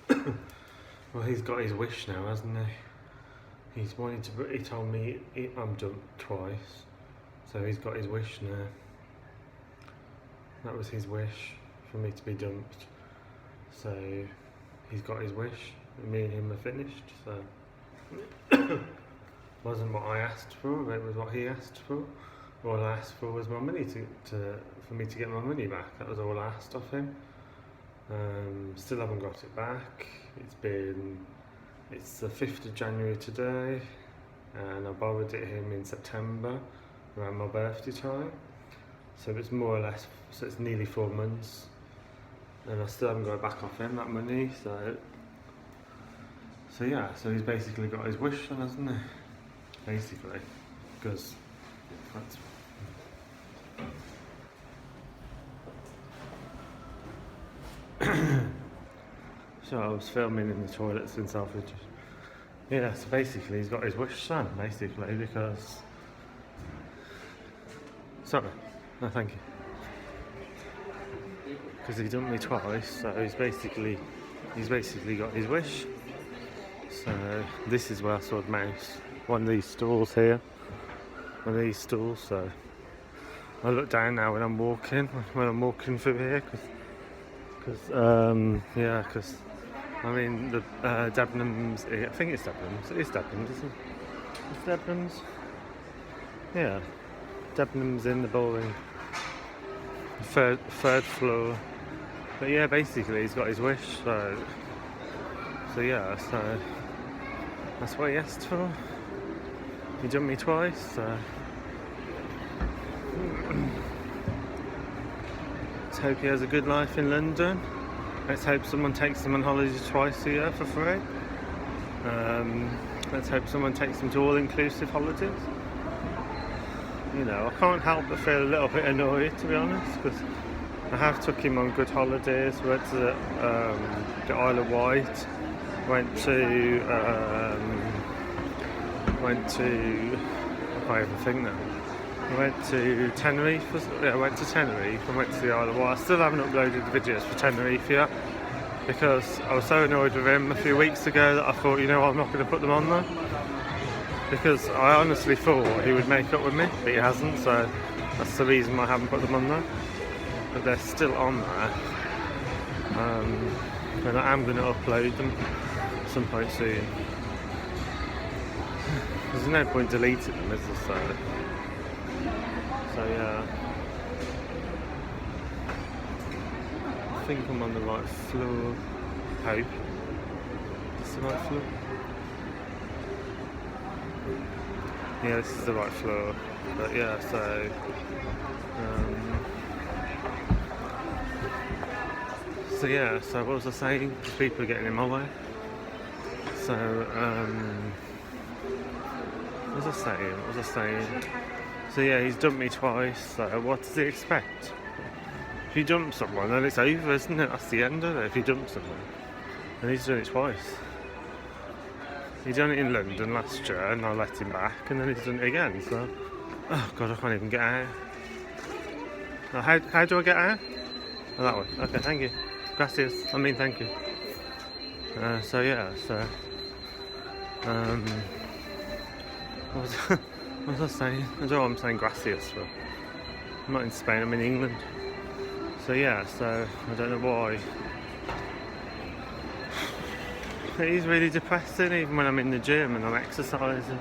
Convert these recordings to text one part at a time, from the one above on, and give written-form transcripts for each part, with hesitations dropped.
Well, he's got his wish now, hasn't he? He's wanted to. He told me I'm dumped twice, so he's got his wish now. That was his wish, for me to be dumped. So he's got his wish. Me and him are finished. So wasn't what I asked for, but it was what he asked for. All I asked for was my money for me to get my money back. That was all I asked of him. Still haven't got it back. It's the 5th of January today, and I borrowed it him in September around my birthday time. So it's more or less, so it's nearly 4 months, and I still haven't got it back off him, that money. So yeah, so he's basically got his wish then, hasn't he? Basically, because that's. So I was filming in the toilets in Selfridges. Yeah, so basically he's got his wish son, basically, because... Sorry, no thank you. Because he dumped me twice, so he's basically got his wish. So this is where I saw the mouse. One of these stools here. One of these stools, so... I look down now when I'm walking through here, because I mean the Debenhams. I think it's Debenhams. It is Debenhams, isn't it? It's Debenhams. Yeah, Debenhams in the building, third floor. But yeah, basically he's got his wish. So yeah, so that's what he asked for. He jumped me twice. So. Let's hope he has a good life in London. Let's hope someone takes him on holidays twice a year for free. Let's hope someone takes him to all-inclusive holidays. You know, I can't help but feel a little bit annoyed, to be honest, because I have took him on good holidays. We went to the Isle of Wight. Went to I can't even think now. I went to Tenerife. I went to Tenerife and went to the Isle of Wight. I still haven't uploaded the videos for Tenerife yet because I was so annoyed with him a few weeks ago that I thought, you know what, I'm not going to put them on there, because I honestly thought he would make up with me, but he hasn't. So that's the reason I haven't put them on there. But they're still on there, and I am going to upload them at some point soon. There's no point deleting them, is there? So yeah, I think I'm on the right floor. Hope it's the right floor. Yeah, this is the right floor. But yeah, so so what was I saying? People are getting in my way. So what was I saying? So yeah, he's dumped me twice, so what does he expect? If you dump someone, then it's over, isn't it? That's the end of it, if you dump someone. And he's done it twice. He done it in London last year, and I let him back, and then he's done it again, so... Oh god, I can't even get out. Oh, how do I get out? Oh, that way. Okay, thank you. Gracias. Thank you. So yeah, so... What was I saying? I don't know what I'm saying gracias for. I'm not in Spain, I'm in England. So yeah, so I don't know why. It is really depressing, even when I'm in the gym and I'm exercising.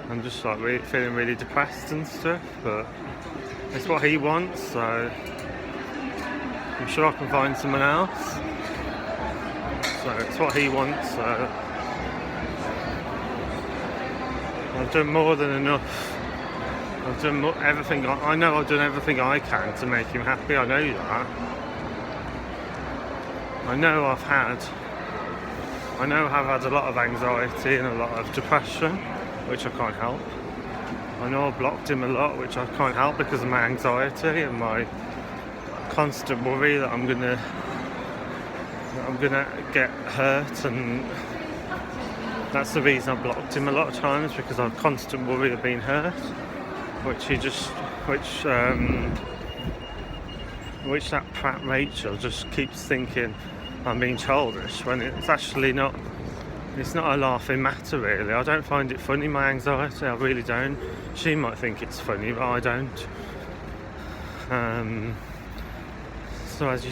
I'm just like feeling really depressed and stuff, but it's what he wants, so I'm sure I can find someone else. So it's what he wants, so I've done more than enough. I've done everything. I know I've done everything I can to make him happy. I know that. I know I've had a lot of anxiety and a lot of depression, which I can't help. I know I've blocked him a lot, which I can't help because of my anxiety and my constant worry that I'm gonna get hurt, and that's the reason I've blocked him a lot of times, because I've constant worry of being hurt, which that prat Rachel just keeps thinking I'm being childish when it's actually not. It's not a laughing matter, really. I don't find it funny, my anxiety. I really don't. She might think it's funny, but I don't. So it's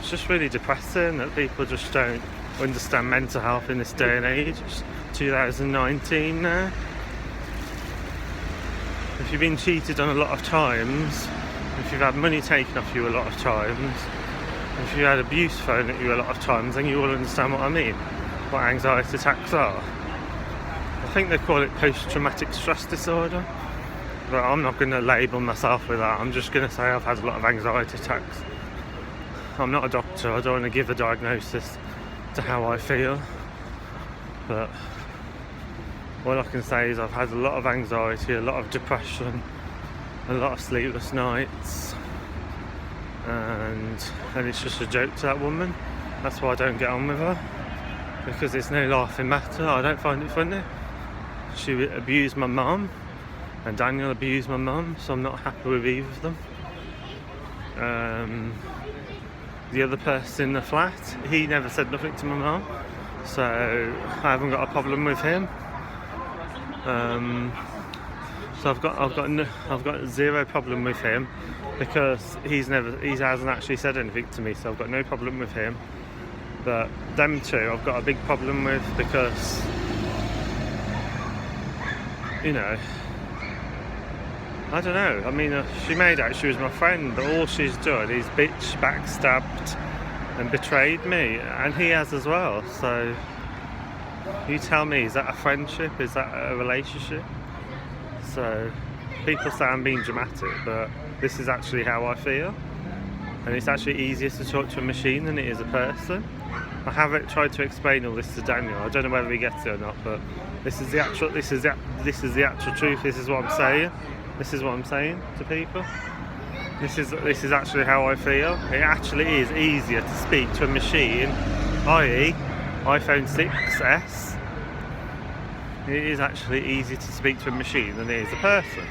just really depressing that people just don't understand mental health in this day and age. It's 2019 now. If you've been cheated on a lot of times, if you've had money taken off you a lot of times, if you had abuse thrown at you a lot of times, then you will understand what I mean, what anxiety attacks are. I think they call it post-traumatic stress disorder, but I'm not going to label myself with that. I'm just going to say I've had a lot of anxiety attacks. I'm not a doctor, I don't want to give a diagnosis to how I feel, but all I can say is I've had a lot of anxiety, a lot of depression, a lot of sleepless nights, and it's just a joke to that woman. That's why I don't get on with her, because it's no laughing matter. I don't find it funny. She abused my mum, and Daniel abused my mum, so I'm not happy with either of them. The other person in the flat, he never said nothing to my mum, so I haven't got a problem with him. So I've got zero problem with him, because he hasn't actually said anything to me, so I've got no problem with him. But them two I've got a big problem with, because I don't know. I mean, she made out she was my friend, but all she's done is bitch, backstabbed, and betrayed me, and he has as well. So you tell me, is that a friendship? Is that a relationship? So people say I'm being dramatic, but this is actually how I feel, and it's actually easier to talk to a machine than it is a person. I haven't tried to explain all this to Daniel. I don't know whether he gets it or not, but this is the actual truth. This is what I'm saying. This is what I'm saying to people. This is actually how I feel. It actually is easier to speak to a machine, i.e. iPhone 6s. It is actually easier to speak to a machine than it is a person.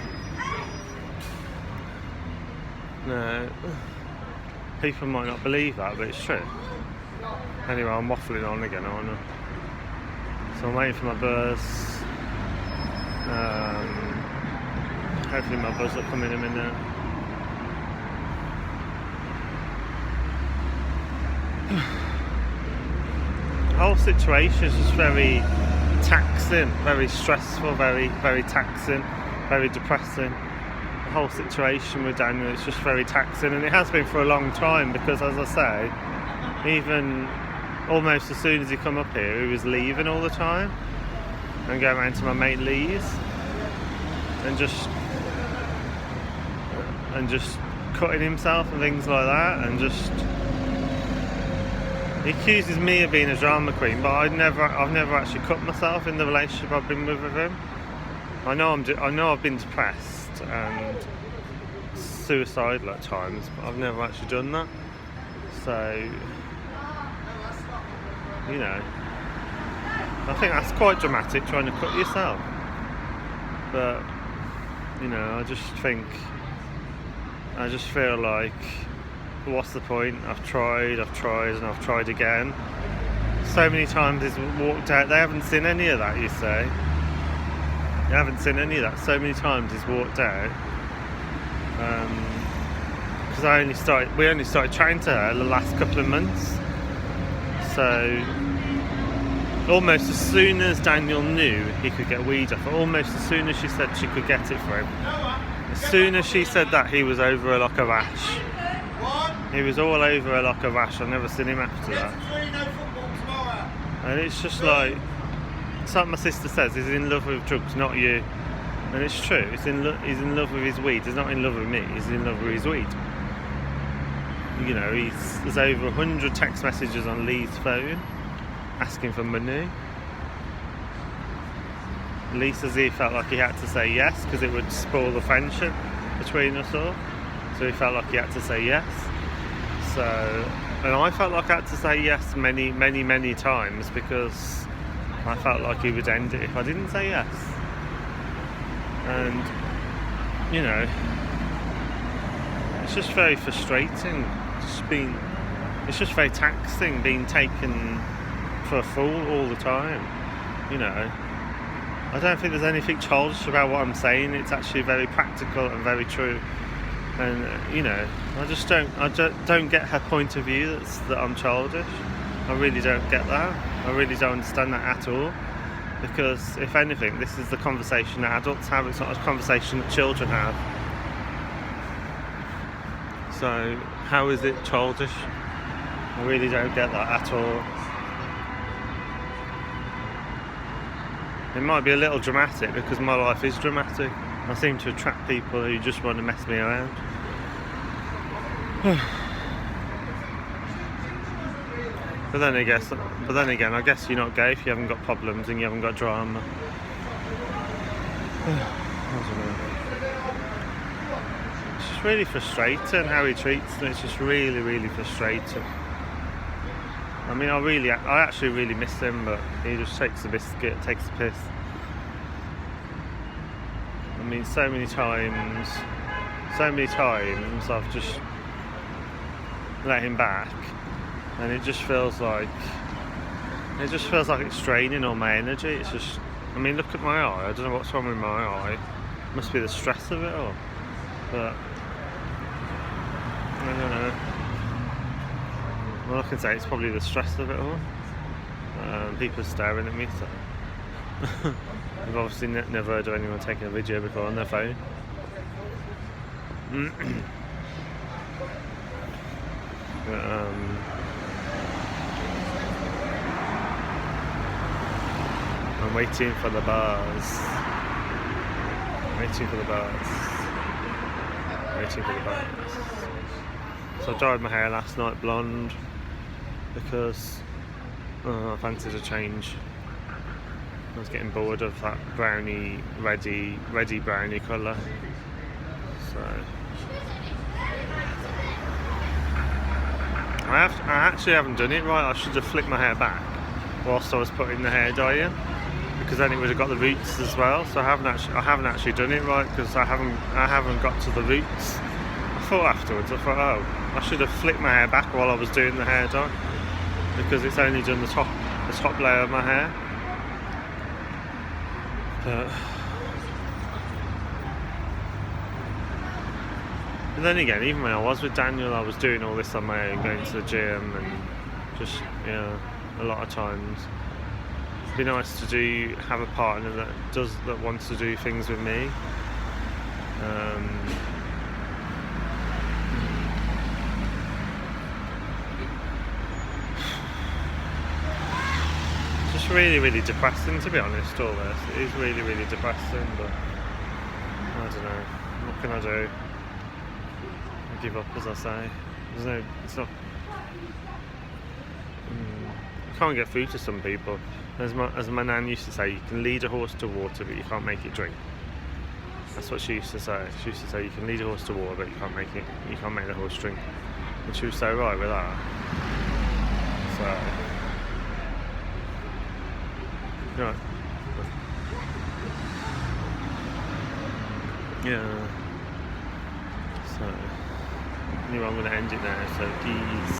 No, people might not believe that, but it's true. Anyway, I'm waffling on again, aren't I? So I'm waiting for my buzz. Hopefully my buzz will come in a minute. The whole situation is just very taxing, very stressful, very, very taxing, very depressing. The whole situation with Daniel is just very taxing, and it has been for a long time, because, as I say, even almost as soon as he come up here, he was leaving all the time and going around to my mate Lee's and just cutting himself and things like that, and just he accuses me of being a drama queen, but I've never actually cut myself in the relationship I've been with him. I know I've been depressed and suicidal at times, but I've never actually done that. So I think that's quite dramatic, trying to cut yourself. But I just feel like, what's the point? I've tried and I've tried again. So many times he's walked out. They haven't seen any of that, you say. They haven't seen any of that. So many times he's walked out. Because we only started chatting to her the last couple of months. So almost as soon as Daniel knew he could get weed off, almost as soon as she said she could get it for him, as soon as she said that, he was over her like a rash. He was all over her like a rash. I've never seen him after that. And it's just like my sister says, he's in love with drugs, not you. And it's true. He's in love with his weed. He's not in love with me. He's in love with his weed. There's over 100 text messages on Lee's phone asking for money. Lee says he felt like he had to say yes because it would spoil the friendship between us all. So he felt like he had to say yes. And I felt like I had to say yes many, many, many times, because I felt like he would end it if I didn't say yes. And It's just very frustrating. It's just very taxing being taken for a fool all the time. You know, I don't think there's anything childish about what I'm saying. It's actually very practical and very true. And you know, I just don't get her point of view that I'm childish. I really don't get that. I really don't understand that at all. Because if anything, this is the conversation that adults have. It's not a conversation that children have. So how is it childish? I really don't get that at all. It might be a little dramatic because my life is dramatic. I seem to attract people who just want to mess me around. But then again, I guess you're not gay if you haven't got problems and you haven't got drama. I don't know. It's just really frustrating how he treats me. It's just really, really frustrating. I mean, I actually really miss him, but he just takes the biscuit, takes the piss. I mean, so many times I've just let him back, and it just feels like it's draining all my energy. It's just, I mean, look at my eye. I don't know what's wrong with my eye. It must be the stress of it all. But I don't know. Well, I can say it's probably the stress of it all. People are staring at me, so I've obviously never heard of anyone taking a video before on their phone. But, I'm waiting for the bars. So I dyed my hair last night blonde because I fancied a change. I was getting bored of that browny, reddy browny colour. So I actually haven't done it right. I should have flicked my hair back whilst I was putting the hair dye in, because then it would have got the roots as well. So I haven't actually done it right because I haven't got to the roots. I thought afterwards, oh, I should have flicked my hair back while I was doing the hair dye, because it's only done the top layer of my hair. But then again, even when I was with Daniel, I was doing all this on my own, going to the gym and just, you know, a lot of times. It'd be nice to have a partner that wants to do things with me. It's just really, really depressing, to be honest, all this. It is really, really depressing, but I don't know. What can I do? I give up, as I say. It's not. You can't get through to some people. As my nan used to say, you can lead a horse to water, but you can't make it drink. That's what she used to say. She used to say, you can lead a horse to water, but you can't make the horse drink. And she was so right with that. So, right. Yeah. So, anyway, I'm going to end it now. So, peace.